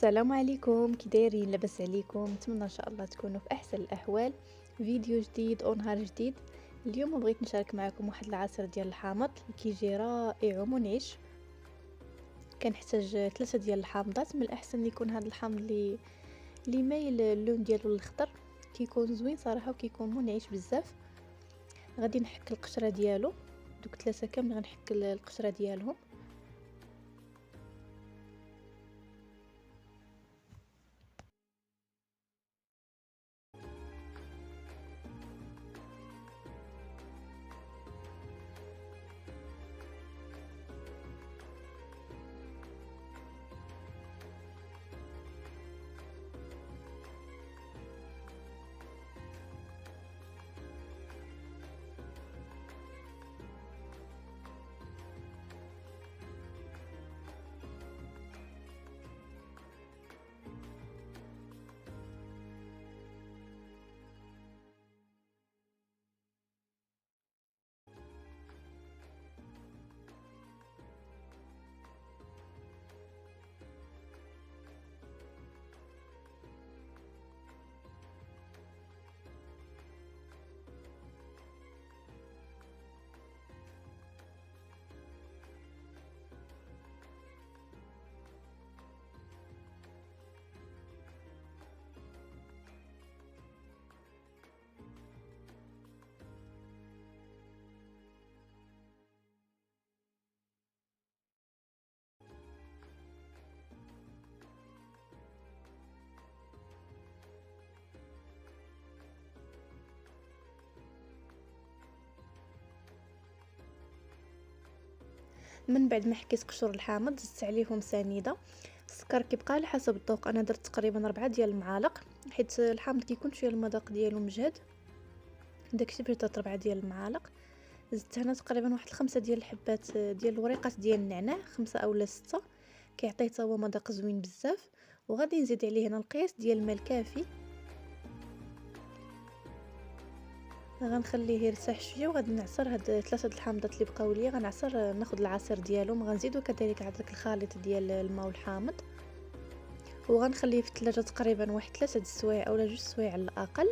السلام عليكم، كي دايرين؟ لاباس عليكم؟ نتمنى ان شاء الله تكونوا في احسن الاحوال. فيديو جديد او نهار جديد. اليوم بغيت نشارك معكم واحد العصير ديال الحامض اللي كيجي رائع ومنعش. كنحتاج 3 ديال الحامضات. من الاحسن يكون هذا الحامض اللي مايل اللون ديالو الاخضر، كيكون زوين صراحه وكيكون منعش بزاف. غادي نحك القشره ديالو، دوك 3 كامل غنحك القشره ديالهم. من بعد ما حكيت قشور الحامض زدت عليهم سنيده. السكر كيبقى على حسب الذوق، انا درت تقريبا 4 ديال المعالق حيت الحامض كيكون شويه المذاق ديالو مجهد. داكشي باش درت 4 ديال المعالق. زدت هنا تقريبا واحد 5 ديال الحبات ديال الوريقات ديال النعناع، 5 اولا 6، كيعطي حتى هو مذاق زوين بزاف. وغادي نزيد عليه هنا القياس ديال الماء الكافي. غنخليه يرتاح شويه وغادي نعصر هاد 3 د الحامضات اللي بقاو ليا. غنعصر ناخذ العصير ديالهم، غنزيدو كذلك على داك الخليط ديال الماء والحامض، وغنخليه في الثلاجه تقريبا واحد 3 د السوايع اولا 2 سوايع على الاقل.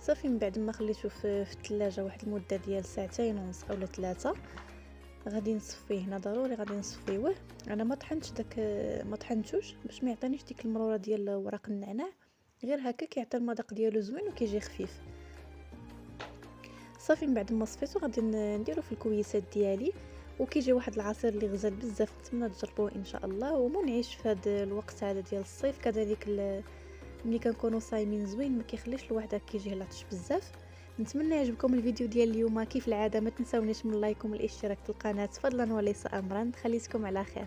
صافي من بعد ما خليته في الثلاجه واحد المده ديال 2.5 اولا 3، غادي نصفيه. هنا ضروري غادي نصفيوه. انا ما طحنتش داك، ما طحنتوش باش ما يعطينيش ديك المروره ديال ورق النعناع، غير هكا كيعطي المذاق ديالو زوين وكيجي خفيف. صافي من بعد ما صفيتو غادي نديرو في الكويسات ديالي، وكيجي واحد العصير اللي غزال بزاف. نتمنى تجربوه ان شاء الله ومنعش في هذا الوقت هذا ديال الصيف. كذلك ملي كنكونوا صايمين زوين، ما كيخليش الواحد كيجيه لاطش بزاف. نتمنى يعجبكم الفيديو ديال اليوم. كيف العاده ما تنساونيش من اللايك والاشتراك في القناه فضلا وليس امرا. خليتكم على خير.